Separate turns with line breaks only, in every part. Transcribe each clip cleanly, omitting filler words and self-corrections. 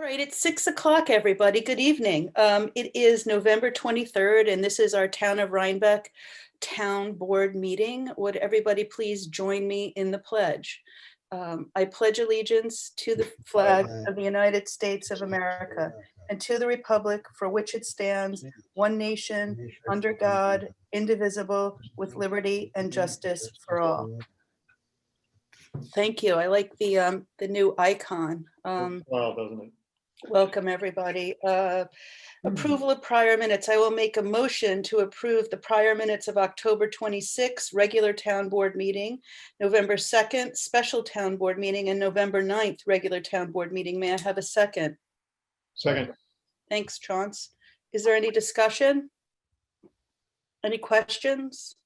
All right, it's 6 o'clock, everybody. Good evening. It is November 23rd, and this is our Town of Rhinebeck Town Board meeting. Would everybody please join me in the pledge? I pledge allegiance to the flag of the United States of America and to the republic for which it stands, one nation, under God, indivisible, with liberty and justice for all. Thank you. I like the new icon.
Wow, doesn't it?
Welcome, everybody. Approval of prior minutes. I will make a motion to approve the prior minutes of October 26th, regular town board meeting, November 2nd, special town board meeting, and November 9th, regular town board meeting. May I have a second?
Second.
Thanks, Chauncey. Is there any discussion? Any questions?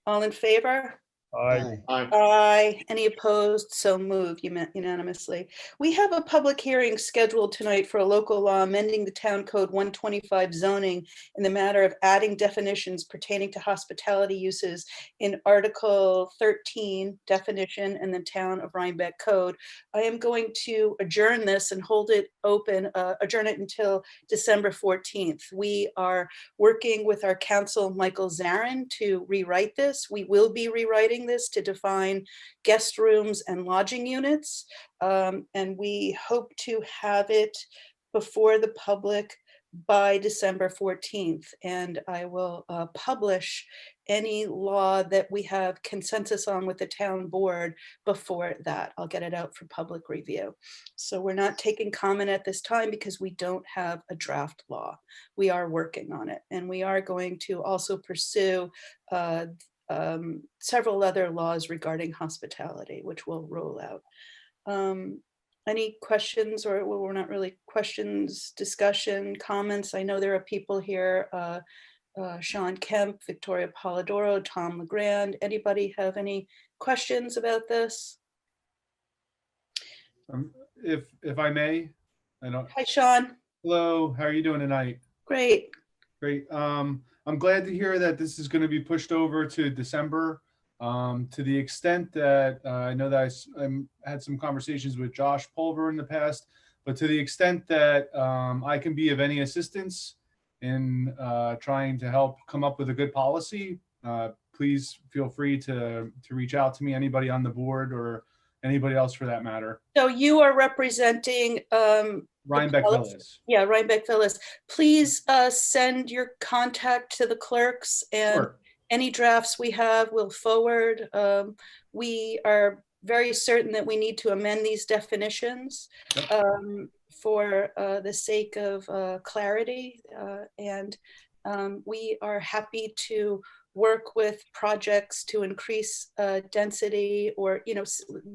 All in favor?
Aye.
Aye. Any opposed? So moved unanimously. We have a public hearing scheduled tonight for a local law amending the Town Code 125 zoning in the matter of adding definitions pertaining to hospitality uses in Article 13 definition in the Town of Rhinebeck Code. I am going to adjourn this and hold it open, adjourn it until December 14th. We are working with our counsel, Michael Zarin, to rewrite this. We will be rewriting this to define guest rooms and lodging units. And we hope to have it before the public by December 14th. And I will publish any law that we have consensus on with the town board before that. I'll get it out for public review. So we're not taking comment at this time because we don't have a draft law. We are working on it. And we are going to also pursue several other laws regarding hospitality, which we'll roll out. Any questions, or well, we're not really questions, discussion, comments? I know there are people here, Sean Kemp, Victoria Polidoro, Tom LeGrand. Anybody have any questions about this?
If I may,
Hi, Sean.
Hello, how are you doing tonight?
Great.
Great. I'm glad to hear that this is going to be pushed over to December. To the extent that I know that I had some conversations with Josh Pulver in the past, but to the extent that I can be of any assistance in trying to help come up with a good policy, please feel free to reach out to me, anybody on the board or anybody else for that matter.
So you are representing
Rhinebeck Villas.
Yeah, Rhinebeck Villas. Please send your contact to the clerks, and
Sure.
Any drafts we have will forward. We are very certain that we need to amend these definitions for the sake of clarity. And we are happy to work with projects to increase density, or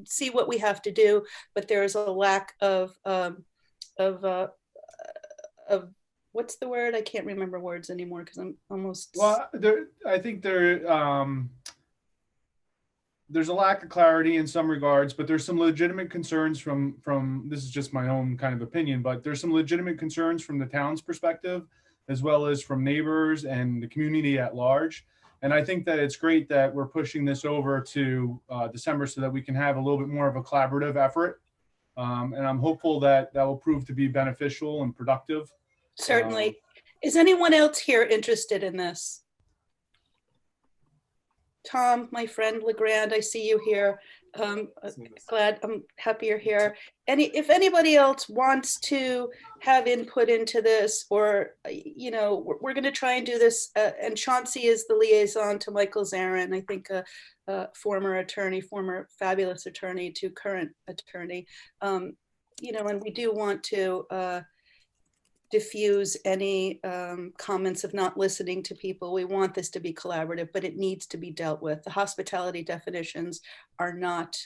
see what we have to do. But there is a lack of what's the word? I can't remember words anymore because I'm almost.
Well, I think there's a lack of clarity in some regards, but there's some legitimate concerns from this is just my own kind of opinion, but there's some legitimate concerns from the town's perspective, as well as from neighbors and the community at large. And I think that it's great that we're pushing this over to December so that we can have a little bit more of a collaborative effort. And I'm hopeful that that will prove to be beneficial and productive.
Certainly. Is anyone else here interested in this? Tom, my friend LeGrand, I see you here. I'm happy you're here. If anybody else wants to have input into this, or, we're going to try and do this, and Chauncey is the liaison to Michael Zarin, I think a former attorney, former fabulous attorney to current attorney, and we do want to diffuse any comments of not listening to people. We want this to be collaborative, but it needs to be dealt with. The hospitality definitions are not,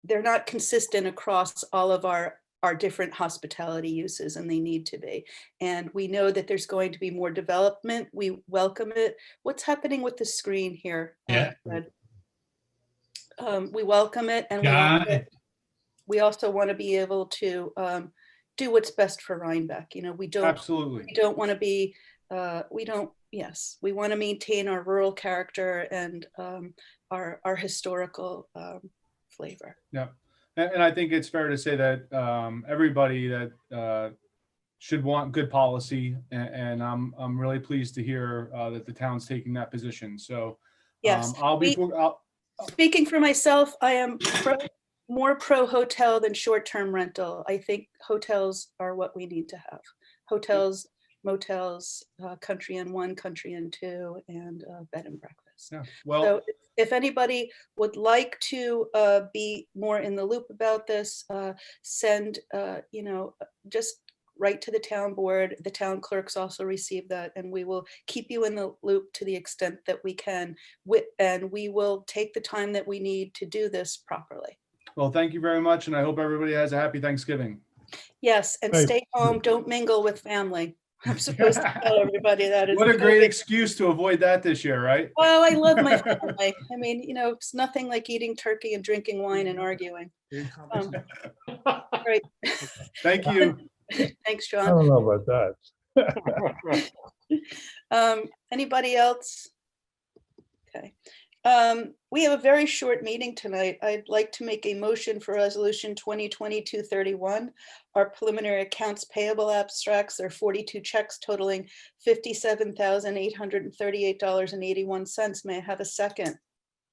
they're not consistent across all of our different hospitality uses, and they need to be. And we know that there's going to be more development. We welcome it. What's happening with the screen here?
Yeah.
We welcome it, and we also want to be able to do what's best for Rhinebeck. We don't.
Absolutely.
We don't want to be. Yes, we want to maintain our rural character and our historical flavor.
Yeah, And I think it's fair to say that everybody that should want good policy, and I'm really pleased to hear that the town's taking that position. So
Yes.
I'll
Speaking for myself, I am more pro hotel than short-term rental. I think hotels are what we need to have. Hotels, motels, country inn 1, country inn 2, and bed and breakfast.
yeah, well,
So if anybody would like to be more in the loop about this, send, just write to the town board. The town clerks also receive that, and we will keep you in the loop to the extent that we can. And we will take the time that we need to do this properly.
well, thank you very much, and I hope everybody has a happy Thanksgiving.
Yes, and
Hey.
stay home, don't mingle with family. I'm supposed to tell everybody that.
What a great
COVID.
excuse to avoid that this year, right?
Well, I love my family. I mean, it's nothing like eating turkey and drinking wine and arguing. Right.
Thank you.
Thanks,
I
John.
don't know about that.
Anybody else? Okay. We have a very short meeting tonight. I'd like to make a motion for resolution 2020-231. Our preliminary accounts payable abstracts, there are 42 checks totaling $57,838.81. May I have a second?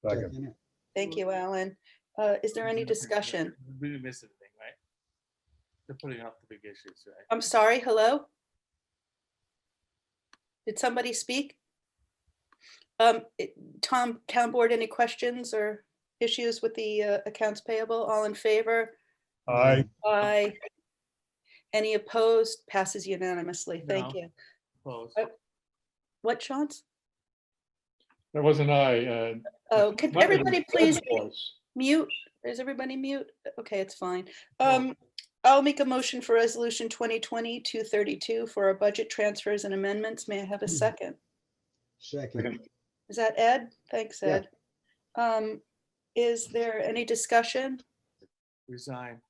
Second.
Thank you, Alan. Is there any discussion?
We didn't miss anything, right? They're putting up the big issues, right?
I'm sorry, hello? Did somebody speak? Tom, town board, any questions or issues with the accounts payable? All in favor?
Aye.
Aye. Any opposed? Passes unanimously. Thank
No.
you.
Close.
What, Chauncey?
That wasn't I.
Oh, could
Might have been
everybody please
was.
mute? Is everybody mute? Okay, it's fine.
Oh.
I'll make a motion for resolution 2020-232 for our budget transfers and amendments. May I have a second?
Second.
Is that Ed? Thanks,
Yeah.
Ed. Is there any discussion?
Resign,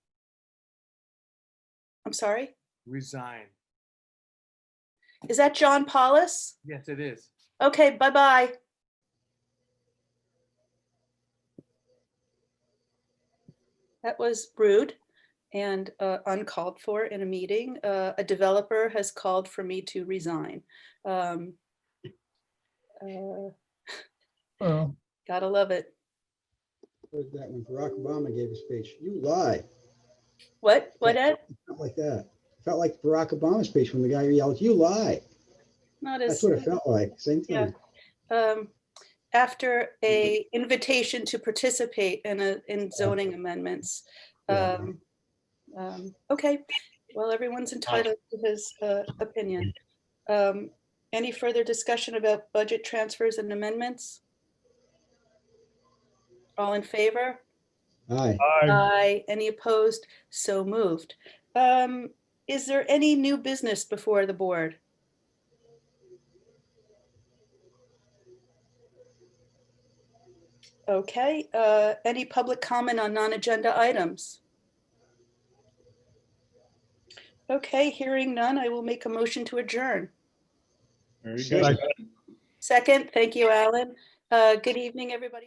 I'm sorry.
resign.
Is that John Paulus?
Yes, it is.
Okay, bye-bye. That was rude and uncalled for in a meeting. A developer has called for me to resign.
Well,
Gotta love it.
Heard that when Barack Obama gave a speech. You lie.
What, Ed?
Not like that. Felt like the Barack Obama speech when the guy yelled, "You lie."
Not
That's
as,
what it felt like. Same
yeah.
thing.
After a invitation to participate in zoning amendments.
Yeah.
Okay, well, everyone's entitled to his opinion. Any further discussion about budget transfers and amendments? All in favor?
Aye.
aye.
Aye. Any opposed? So moved. Is there any new business before the board? Okay, any public comment on non-agenda items? Okay, hearing none, I will make a motion to adjourn.
Very
Second.
good.
Second, thank you, Alan. Good evening, everybody.